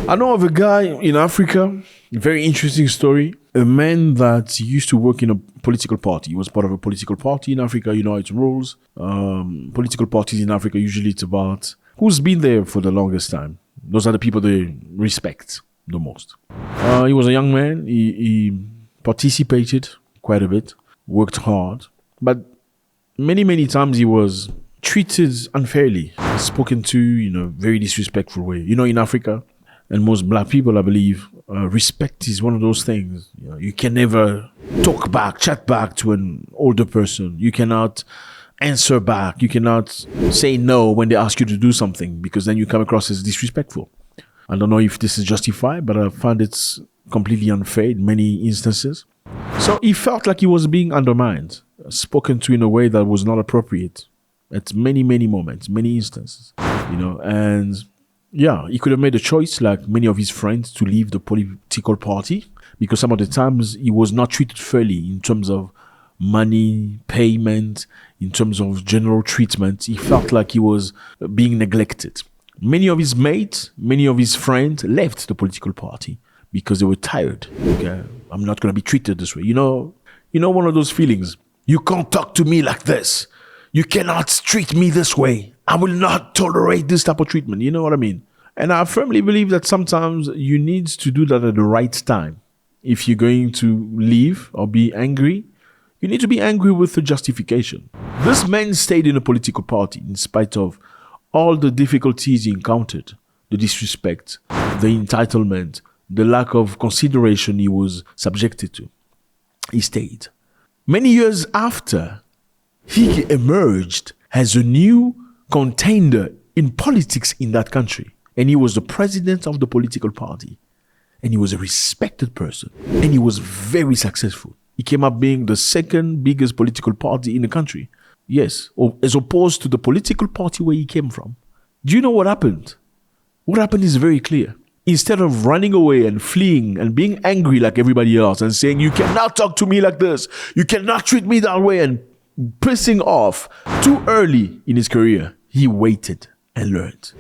I know of a guy in Africa, very interesting story. A man that used to work in a political party. He was part of a political party in Africa. You know how it rules. Political parties in Africa, usually it's about who's been there for the longest time. Those are the people they respect the most. He was a young man. He participated quite a bit, worked hard, but many times he was treated unfairly, spoken to, very disrespectful way. In Africa, and most black people, I believe, respect is one of those things. You can never chat back to an older person. You cannot answer back. You cannot say no when they ask you to do something, because then you come across as disrespectful. I don't know if this is justified, but I find it's completely unfair in many instances. So he felt like he was being undermined, spoken to in a way that was not appropriate at many moments, many instances, and yeah, he could have made a choice, like many of his friends, to leave the political party, because some of the times he was not treated fairly in terms of money, payment, in terms of general treatment. He felt like he was being neglected. Many of his mates, many of his friends left the political party because they were tired. Okay, I'm not going to be treated this way. One of those feelings. You can't talk to me like this. You cannot treat me this way. I will not tolerate this type of treatment. You know what I mean? And I firmly believe that sometimes you need to do that at the right time. If you're going to leave or be angry, you need to be angry with a justification. This man stayed in a political party in spite of all the difficulties he encountered, the disrespect, the entitlement, the lack of consideration he was subjected to. He stayed. Many years after, he emerged as a new contender in politics in that country. And he was the president of the political party. And he was a respected person. And he was very successful. He came up being the second biggest political party in the country. Yes, as opposed to the political party where he came from. Do you know what happened? What happened is very clear. Instead of running away and fleeing and being angry like everybody else and saying, you cannot talk to me like this, you cannot treat me that way, and pissing off too early in his career, he waited and learned.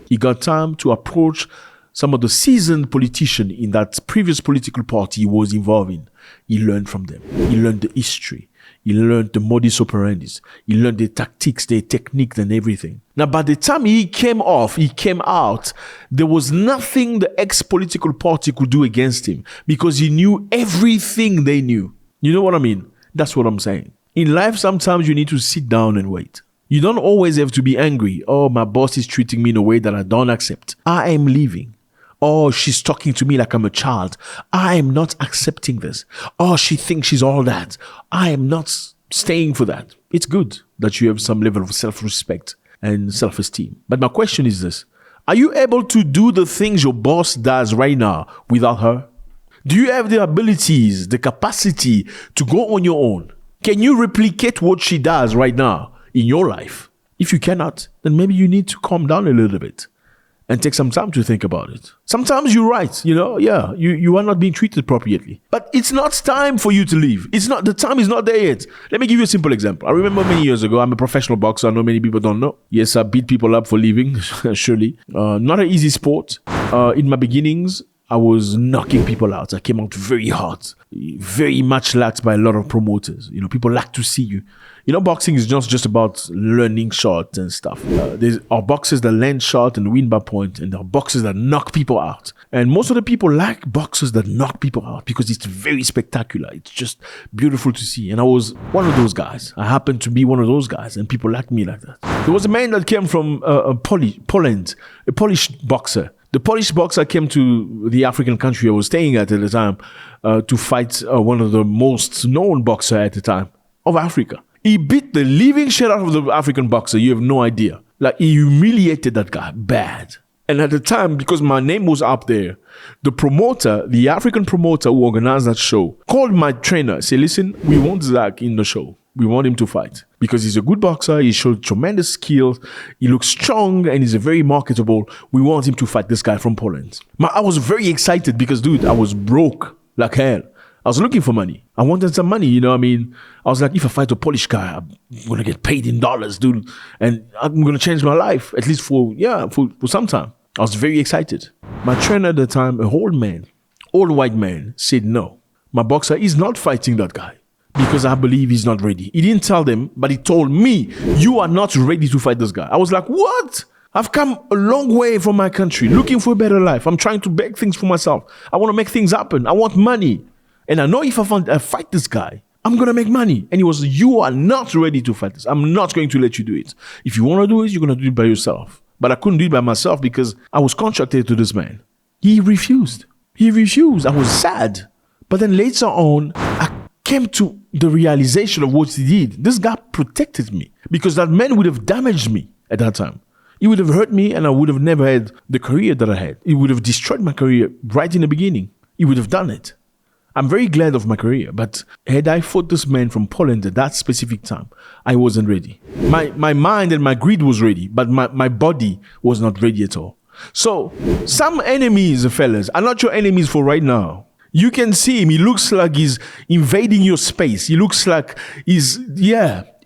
He got time to approach some of the seasoned politicians in that previous political party he was involved in. He learned from them. He learned the history. He learned the modus operandi. He learned the tactics, the techniques, and everything. Now, by the time he came out, there was nothing the ex-political party could do against him, because he knew everything they knew. You know what I mean? That's what I'm saying. In life, sometimes you need to sit down and wait. You don't always have to be angry. Oh, my boss is treating me in a way that I don't accept. I am leaving. Oh, she's talking to me like I'm a child. I am not accepting this. Oh, she thinks she's all that. I am not staying for that. It's good that you have some level of self-respect and self-esteem. But my question is this. Are you able to do the things your boss does right now without her? Do you have the abilities, the capacity to go on your own? Can you replicate what she does right now in your life? If you cannot, then maybe you need to calm down a little bit and take some time to think about it. Sometimes you're right, you are not being treated appropriately. But it's not time for you to leave. The time is not there yet. Let me give you a simple example. I remember many years ago, I'm a professional boxer. I know many people don't know. Yes, I beat people up for living, surely. Not an easy sport. In my beginnings, I was knocking people out. I came out very hard, very much liked by a lot of promoters. People like to see you. Boxing is not just about learning shots and stuff. There are boxers that land shot and win by point, and there are boxers that knock people out. And most of the people like boxers that knock people out because it's very spectacular. It's just beautiful to see. And I was one of those guys. I happened to be one of those guys, and people liked me like that. There was a man that came from Poland, a Polish boxer. The Polish boxer came to the African country I was staying at the time to fight one of the most known boxers at the time of Africa. He beat the living shit out of the African boxer. You have no idea. Like, he humiliated that guy bad. And at the time, because my name was up there, the African promoter who organized that show, called my trainer, said, listen, we want Zack in the show. We want him to fight because he's a good boxer. He showed tremendous skills. He looks strong and he's very marketable. We want him to fight this guy from Poland. I was very excited because, dude, I was broke like hell. I was looking for money. I wanted some money, I was like, if I fight a Polish guy, I'm going to get paid in dollars, dude. And I'm going to change my life, at least for some time. I was very excited. My trainer at the time, a old white man, said no. My boxer is not fighting that guy because I believe he's not ready. He didn't tell them, but he told me, you are not ready to fight this guy. I was like, what? I've come a long way from my country, looking for a better life. I'm trying to beg things for myself. I want to make things happen. I want money. And I know if I fight this guy, I'm going to make money. And he was, you are not ready to fight this. I'm not going to let you do it. If you want to do it, you're going to do it by yourself. But I couldn't do it by myself because I was contracted to this man. He refused. I was sad. But then later on, I came to the realization of what he did. This guy protected me because that man would have damaged me at that time. He would have hurt me and I would have never had the career that I had. He would have destroyed my career right in the beginning. He would have done it. I'm very glad of my career, but had I fought this man from Poland at that specific time, I wasn't ready. My mind and my greed was ready, but my body was not ready at all. So, some enemies, fellas, are not your enemies for right now. You can see him. He looks like he's invading your space. He looks like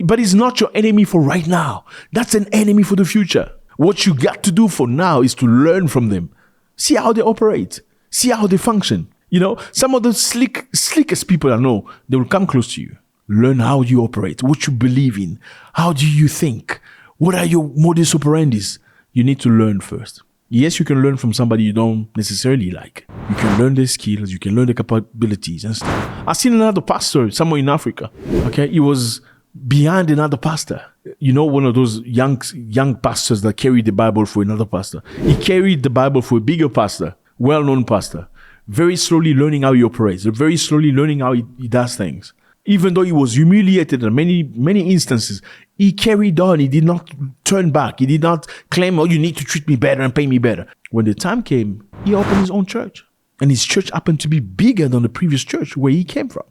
but he's not your enemy for right now. That's an enemy for the future. What you got to do for now is to learn from them. See how they operate. See how they function. You know, some of the slickest people I know, they will come close to you. Learn how you operate, what you believe in. How do you think? What are your modus operandis? You need to learn first. Yes, you can learn from somebody you don't necessarily like. You can learn their skills, you can learn their capabilities and stuff. I've seen another pastor somewhere in Africa. Okay, he was behind another pastor. You know, one of those young pastors that carry the Bible for another pastor. He carried the Bible for a bigger pastor, well-known pastor. Very slowly learning how he operates, very slowly learning how he does things. Even though he was humiliated in many instances, he carried on. He did not turn back. He did not claim, oh, you need to treat me better and pay me better. When the time came, he opened his own church. And his church happened to be bigger than the previous church where he came from.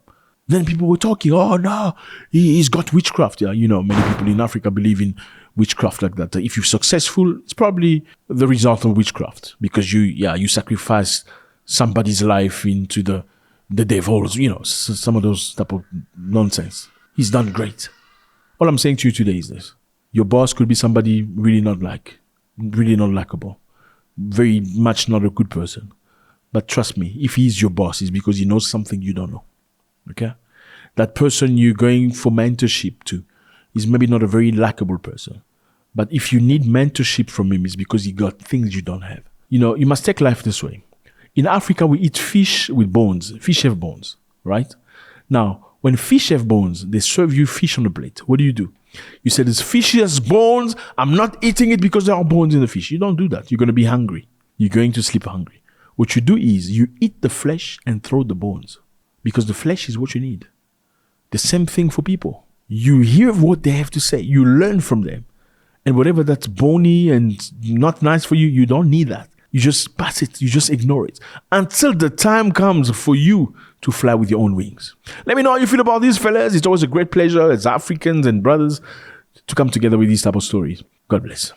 Then people were talking, oh no, he's got witchcraft. Yeah, you know, many people in Africa believe in witchcraft like that. If you're successful, it's probably the result of witchcraft because you sacrifice somebody's life into the devil's, you know, some of those type of nonsense. He's done great. All I'm saying to you today is this. Your boss could be somebody really not likable, very much not a good person. But trust me, if he's your boss, it's because he knows something you don't know. Okay? That person you're going for mentorship to is maybe not a very likable person. But if you need mentorship from him, it's because he got things you don't have. You know, you must take life this way. In Africa, we eat fish with bones. Fish have bones, right? Now, when fish have bones, they serve you fish on the plate. What do? You say, this fish has bones. I'm not eating it because there are bones in the fish. You don't do that. You're going to be hungry. You're going to sleep hungry. What you do is you eat the flesh and throw the bones because the flesh is what you need. The same thing for people. You hear what they have to say. You learn from them. And whatever that's bony and not nice for you, you don't need that. You just pass it. You just ignore it until the time comes for you to fly with your own wings. Let me know how you feel about these fellas. It's always a great pleasure as Africans and brothers to come together with these type of stories. God bless.